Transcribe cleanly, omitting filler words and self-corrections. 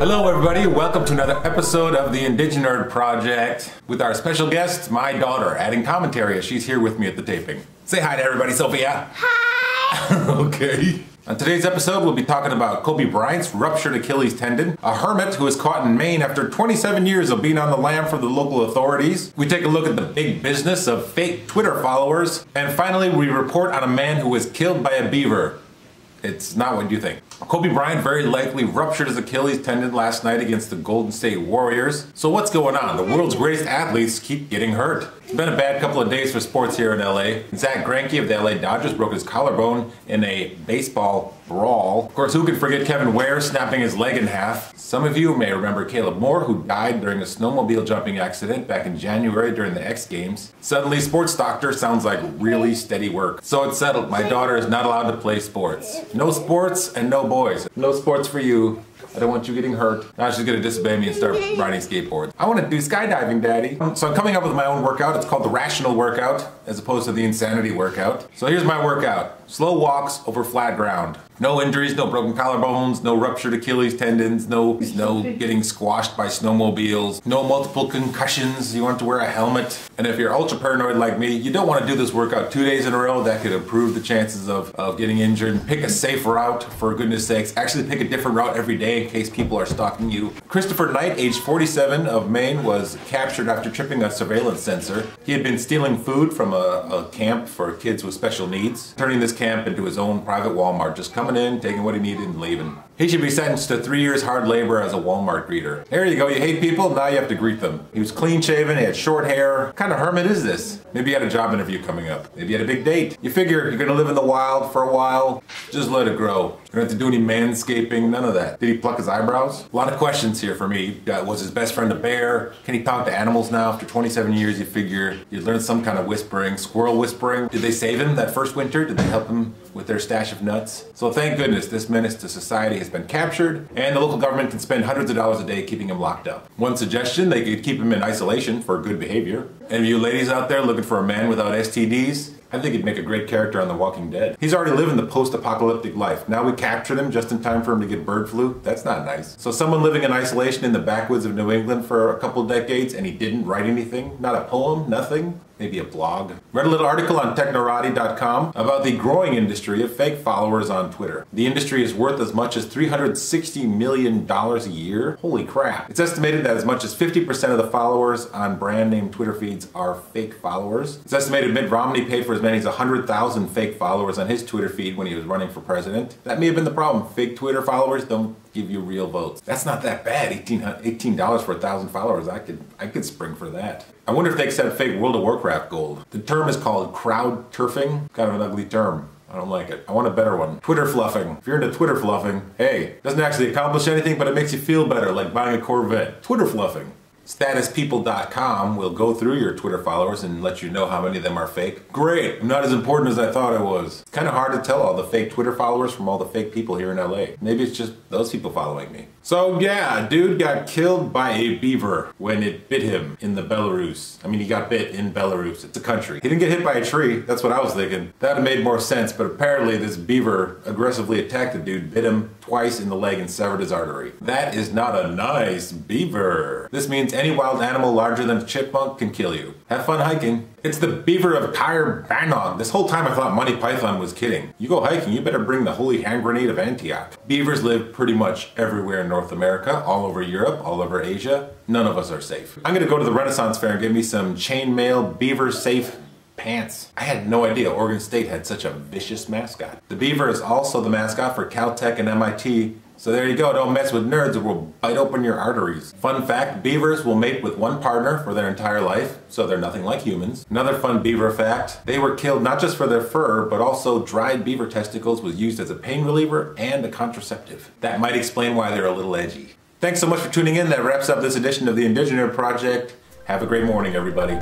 Hello everybody, welcome to another episode of the Indiginerd Project with our special guest, my daughter, adding commentary as she's here with me at the taping. Say hi to everybody, Sophia. Hi! Okay. On today's episode, we'll be talking about Kobe Bryant's ruptured Achilles tendon, a hermit who was caught in Maine after 27 years of being on the lam from the local authorities. We take a look at the big business of fake Twitter followers. And finally, we report on a man who was killed by a beaver. It's not what you think. Kobe Bryant very likely ruptured his Achilles tendon last night against the Golden State Warriors. So what's going on? The world's greatest athletes keep getting hurt. It's been a bad couple of days for sports here in LA. Zach Greinke of the LA Dodgers broke his collarbone in a baseball brawl. Of course, who could forget Kevin Ware snapping his leg in half? Some of you may remember Caleb Moore, who died during a snowmobile jumping accident back in January during the X Games. Suddenly, sports doctor sounds like really steady work. So it's settled. My daughter is not allowed to play sports. No sports and no boys. No sports for you. I don't want you getting hurt. Now she's gonna disobey me and start riding skateboards. I wanna do skydiving, Daddy. So I'm coming up with my own workout. It's called the rational workout as opposed to the insanity workout. So here's my workout. Slow walks over flat ground. No injuries, no broken collarbones, no ruptured Achilles tendons, no getting squashed by snowmobiles, no multiple concussions. You want to wear a helmet. And if you're ultra paranoid like me, you don't want to do this workout 2 days in a row. That could improve the chances of getting injured. Pick a safe route, for goodness sakes. Actually pick a different route every day in case people are stalking you. Christopher Knight, age 47 of Maine, was captured after tripping a surveillance sensor. He had been stealing food from a camp for kids with special needs, turning this camp into his own private Walmart, just coming in, taking what he needed and leaving. He should be sentenced to 3 years hard labor as a Walmart greeter. There you go, you hate people, now you have to greet them. He was clean shaven, he had short hair. What kind of hermit is this? Maybe he had a job interview coming up. Maybe he had a big date. You figure you're gonna live in the wild for a while, just let it grow. You don't have to do any manscaping, none of that. Did he pluck his eyebrows? A lot of questions here for me. Was his best friend a bear? Can he talk to animals now? After 27 years, you figure you'd learn some kind of whispering, squirrel whispering. Did they save him that first winter? Did they help him with their stash of nuts? So thank goodness this menace to society has been captured, and the local government can spend hundreds of dollars a day keeping him locked up. One suggestion, they could keep him in isolation for good behavior. And you ladies out there looking for a man without STDs, I think he'd make a great character on The Walking Dead. He's already living the post-apocalyptic life. Now we captured him just in time for him to get bird flu. That's not nice. So someone living in isolation in the backwoods of New England for a couple decades and he didn't write anything? Not a poem? Nothing? Maybe a blog. Read a little article on technorati.com about the growing industry of fake followers on Twitter. The industry is worth as much as $360 million a year. Holy crap. It's estimated that as much as 50% of the followers on brand name Twitter feeds are fake followers. It's estimated Mitt Romney paid for as many as 100,000 fake followers on his Twitter feed when he was running for president. That may have been the problem. Fake Twitter followers don't give you real votes. That's not that bad. $18 for 1,000 followers. I could spring for that. I wonder if they accept fake World of Warcraft gold. The term is called crowd turfing. Kind of an ugly term. I don't like it. I want a better one. Twitter fluffing. If you're into Twitter fluffing, hey, doesn't actually accomplish anything, but it makes you feel better, like buying a Corvette. Twitter fluffing. Statuspeople.com will go through your Twitter followers and let you know how many of them are fake. Great, I'm not as important as I thought I was. It's kind of hard to tell all the fake Twitter followers from all the fake people here in LA. Maybe it's just those people following me. So yeah, a dude got killed by a beaver when it bit him in the Belarus. I mean, he got bit in Belarus. It's a country. He didn't get hit by a tree. That's what I was thinking. That would have made more sense, but apparently this beaver aggressively attacked the dude, bit him twice in the leg and severed his artery. That is not a nice beaver. This means any wild animal larger than a chipmunk can kill you. Have fun hiking. It's the beaver of Tyre Banog. This whole time I thought Monty Python was kidding. You go hiking, you better bring the holy hand grenade of Antioch. Beavers live pretty much everywhere in North America, all over Europe, all over Asia. None of us are safe. I'm gonna go to the Renaissance Fair and get me some chainmail beaver safe pants. I had no idea Oregon State had such a vicious mascot. The beaver is also the mascot for Caltech and MIT. So there you go, don't mess with nerds or we'll bite open your arteries. Fun fact, beavers will mate with one partner for their entire life, so they're nothing like humans. Another fun beaver fact, they were killed not just for their fur, but also dried beaver testicles was used as a pain reliever and a contraceptive. That might explain why they're a little edgy. Thanks so much for tuning in. That wraps up this edition of the Indiginerd Project. Have a great morning, everybody.